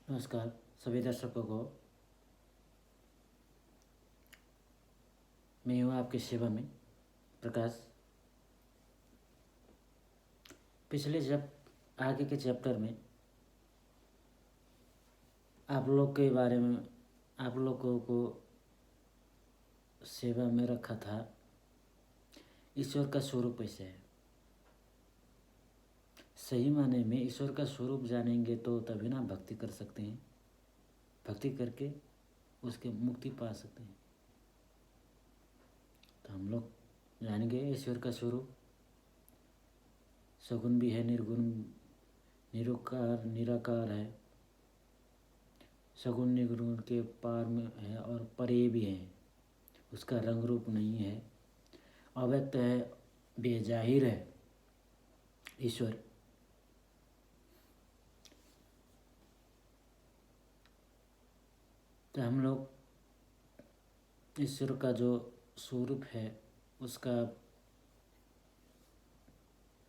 नमस्कार सभी दर्शकों को। मैं हूँ आपकी सेवा में प्रकाश। पिछले जब आगे के चैप्टर में आप लोग के बारे में आप लोगों को सेवा में रखा था। ईश्वर का स्वरूप कैसे है? सही माने में ईश्वर का स्वरूप जानेंगे तो तभी ना भक्ति कर सकते हैं। भक्ति करके उसके मुक्ति पा सकते हैं। तो हम लोग जानेंगे ईश्वर का स्वरूप। सगुण भी है, निर्गुण, निरुकार, निराकार है। सगुण निर्गुण के पार में है और परे भी है। उसका रंग रूप नहीं है, अव्यक्त है, बेजाहिर है ईश्वर। तो हम लोग ईश्वर का जो स्वरूप है उसका,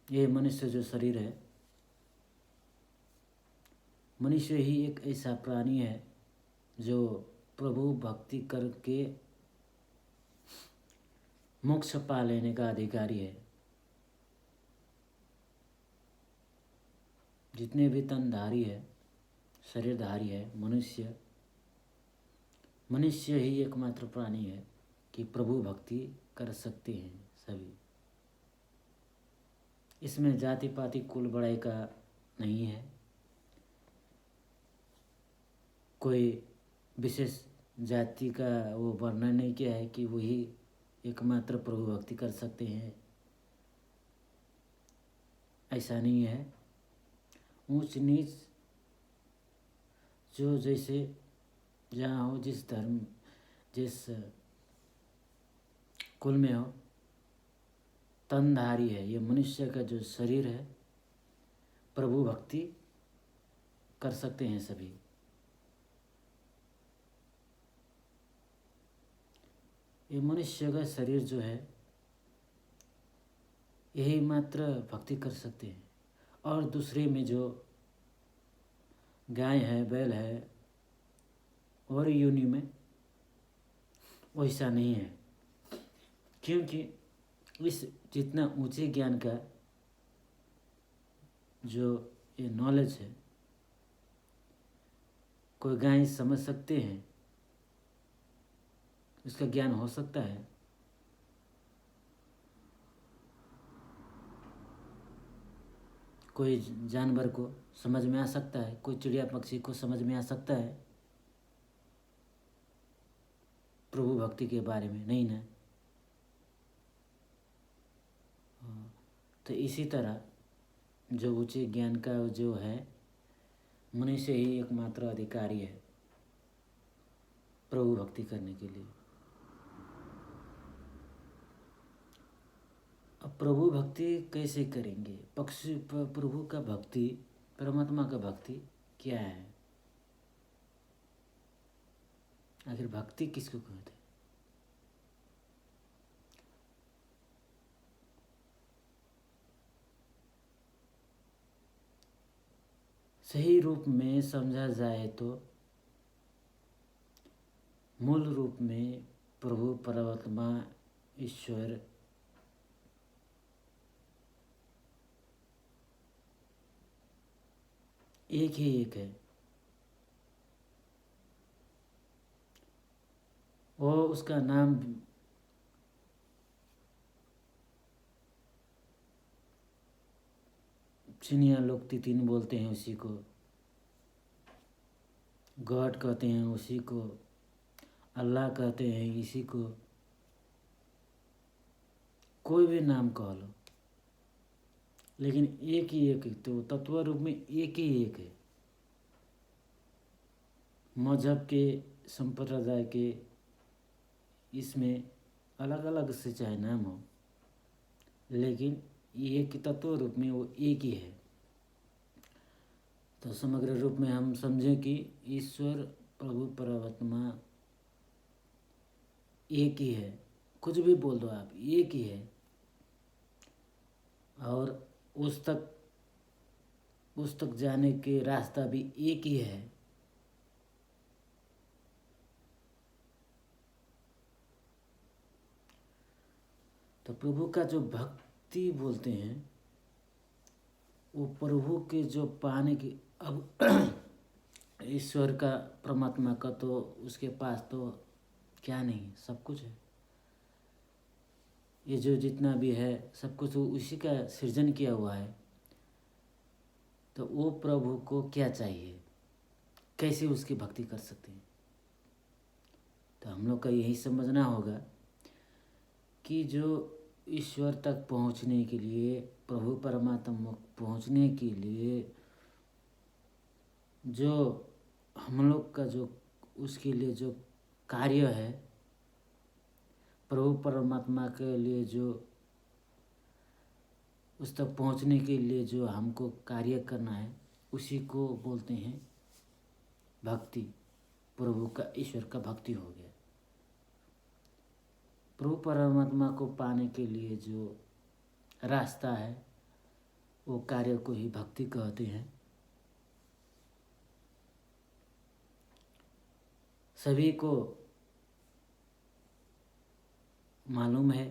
ये मनुष्य जो शरीर है, मनुष्य ही एक ऐसा प्राणी है जो प्रभु भक्ति करके मोक्ष पा लेने का अधिकारी है। जितने भी तनधारी है, शरीरधारी है, मनुष्य ही एकमात्र प्राणी है कि प्रभु भक्ति कर सकते हैं सभी। इसमें जाति पाति कुल बड़ाई का नहीं है, कोई विशेष जाति का वो वर्णन नहीं किया है कि वही एकमात्र प्रभु भक्ति कर सकते हैं, ऐसा नहीं है। ऊंच नीच जो जैसे जहाँ हो, जिस धर्म जिस कुल में हो, तनधारी है। ये मनुष्य का जो शरीर है, प्रभु भक्ति कर सकते हैं सभी। ये मनुष्य का शरीर जो है यही मात्र भक्ति कर सकते हैं। और दूसरे में जो गाय है, बैल है और योनि में वैसा नहीं है, क्योंकि इस जितना ऊंचे ज्ञान का जो ये नॉलेज है, कोई गाय समझ सकते हैं, इसका ज्ञान हो सकता है। कोई जानवर को समझ में आ सकता है, कोई चिड़िया पक्षी को समझ में आ सकता है, प्रभु भक्ति के बारे में नहीं ना। तो इसी तरह जो ऊंचे ज्ञान का जो है, मनुष्य ही एकमात्र अधिकारी है प्रभु भक्ति करने के लिए। अब प्रभु भक्ति कैसे करेंगे? प्रभु का भक्ति, परमात्मा का भक्ति क्या है? आखिर भक्ति किसको कहते हैं? सही रूप में समझा जाए तो मूल रूप में प्रभु परमात्मा ईश्वर एक ही एक है। वो उसका नाम चीनिया लोग तितीन बोलते हैं, उसी को गॉड कहते हैं, उसी को अल्लाह कहते हैं, इसी को कोई भी नाम कह लो, लेकिन एक ही एक है। तो तत्व रूप में एक ही एक है। मजहब के, संप्रदाय के, इसमें अलग अलग से चाहे नाम हो, लेकिन एक तत्व रूप में वो एक ही है। तो समग्र रूप में हम समझें कि ईश्वर प्रभु परमात्मा एक ही है। कुछ भी बोल दो आप, एक ही है। और उस तक जाने के रास्ता भी एक ही है। तो प्रभु का जो भक्ति बोलते हैं वो प्रभु के जो पाने की, अब ईश्वर का, परमात्मा का तो उसके पास तो क्या नहीं, सब कुछ है। ये जो जितना भी है सब कुछ उसी का सृजन किया हुआ है। तो वो प्रभु को क्या चाहिए, कैसे उसकी भक्ति कर सकते हैं? तो हम लोग का यही समझना होगा कि जो ईश्वर तक पहुंचने के लिए, प्रभु परमात्मा पहुंचने के लिए जो हम लोग का जो उसके लिए जो कार्य है, प्रभु परमात्मा के लिए जो उस तक पहुंचने के लिए जो हमको कार्य करना है, उसी को बोलते हैं भक्ति। प्रभु का, ईश्वर का भक्ति हो गया। प्रभु परमात्मा को पाने के लिए जो रास्ता है वो कार्य को ही भक्ति कहते हैं। सभी को मालूम है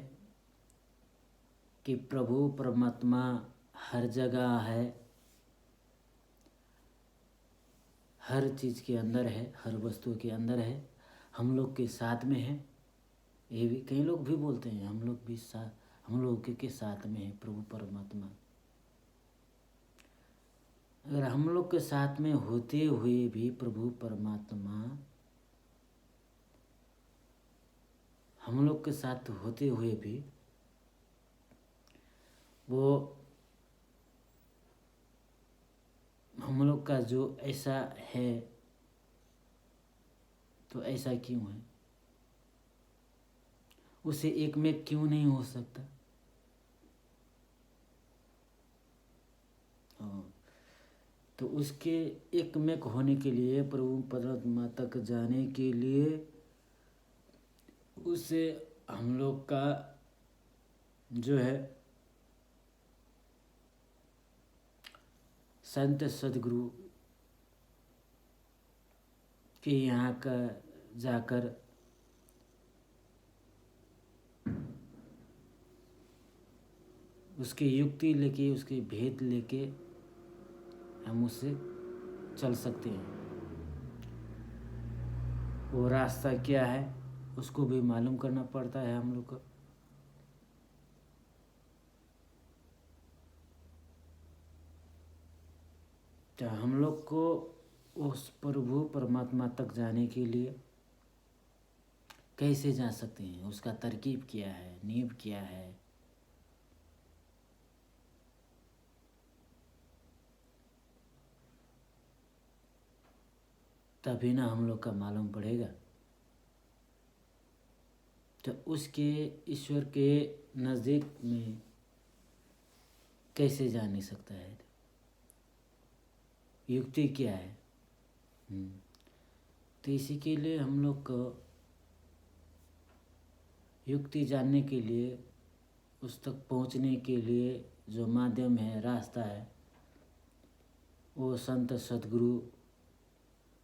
कि प्रभु परमात्मा हर जगह है, हर चीज़ के अंदर है, हर वस्तु के अंदर है, हम लोग के साथ में है। ये भी कई लोग भी बोलते हैं हम लोग भी हम लोग के साथ में है प्रभु परमात्मा। अगर हम लोग के साथ में होते हुए भी प्रभु परमात्मा, हम लोग के साथ होते हुए भी वो हम लोग का जो ऐसा है, तो ऐसा क्यों है? उसे एक में क्यों नहीं हो सकता? तो उसके एक में होने के लिए, प्रभु परमात्मा तक जाने के लिए, उसे हम लोग का जो है संत सदगुरु के यहाँ का जाकर उसकी युक्ति लेके, उसके भेद लेके हम उससे चल सकते हैं। वो रास्ता क्या है उसको भी मालूम करना पड़ता है हम लोग को। तो हम लोग को उस प्रभु परमात्मा तक जाने के लिए कैसे जा सकते हैं, उसका तरकीब क्या है, नींव क्या है, तभी ना हम लोग का मालूम पड़ेगा। तो उसके, ईश्वर के नज़दीक में कैसे जा नहीं सकता है? युक्ति क्या है? तो इसी के लिए हम लोग को युक्ति जानने के लिए, उस तक पहुंचने के लिए जो माध्यम है, रास्ता है, वो संत सदगुरु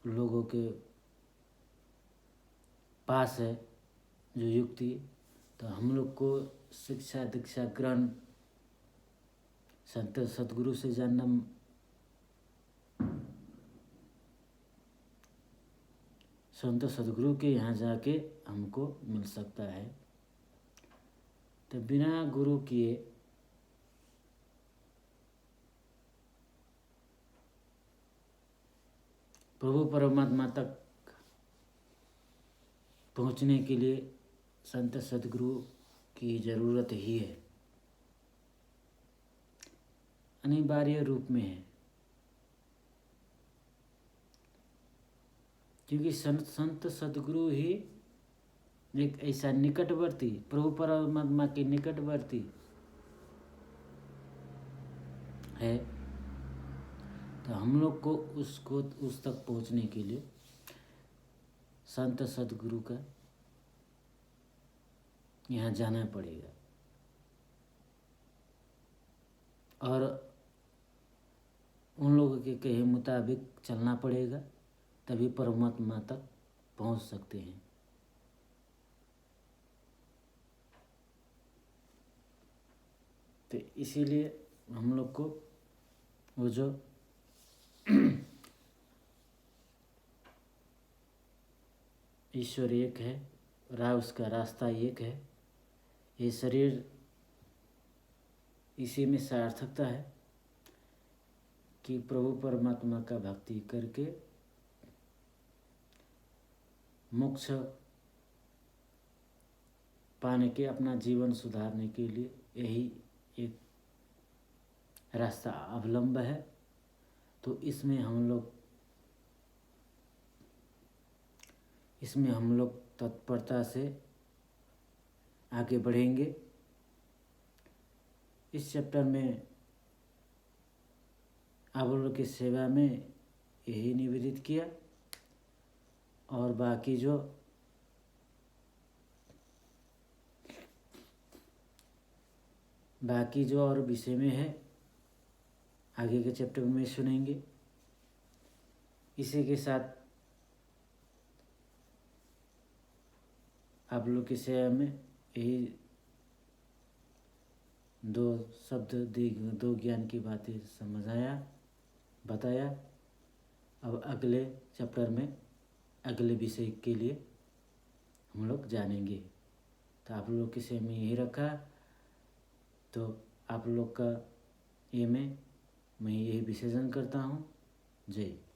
लोगों के पास है जो युक्ति। तो हम लोग को शिक्षा दीक्षा ग्रहण संत सदगुरु से जानना, संत सदगुरु के यहाँ जाके हमको मिल सकता है। तो बिना गुरु किए प्रभु परमात्मा तक पहुँचने के लिए संत सदगुरु की ज़रूरत ही है, अनिवार्य रूप में है। क्योंकि संत सदगुरु ही एक ऐसा निकटवर्ती, प्रभु परमात्मा के निकटवर्ती है। तो हम लोग को उसको, उस तक पहुंचने के लिए संत सदगुरु का यहाँ जाना पड़ेगा और उन लोगों के कहे मुताबिक चलना पड़ेगा, तभी परमात्मा तक पहुंच सकते हैं। तो इसीलिए हम लोग को वो जो ईश्वर एक है, उसका रास्ता एक है, ये शरीर इसी में सार्थकता है कि प्रभु परमात्मा का भक्ति करके मोक्ष पाने के, अपना जीवन सुधारने के लिए यही एक रास्ता अवलंब है। तो इसमें हम लोग तत्परता से आगे बढ़ेंगे। इस चैप्टर में आप लोग की सेवा में यही निवेदित किया, और बाकी जो और विषय में है आगे के चैप्टर में सुनेंगे। इसी के साथ आप लोग की सेवा में यही दो शब्द दो ज्ञान की बातें बताया। अब अगले चैप्टर में अगले विषय के लिए हम लोग जानेंगे। तो आप लोग की सेवा में यही रखा, तो आप लोग का मैं यही विसर्जन करता हूँ। जय।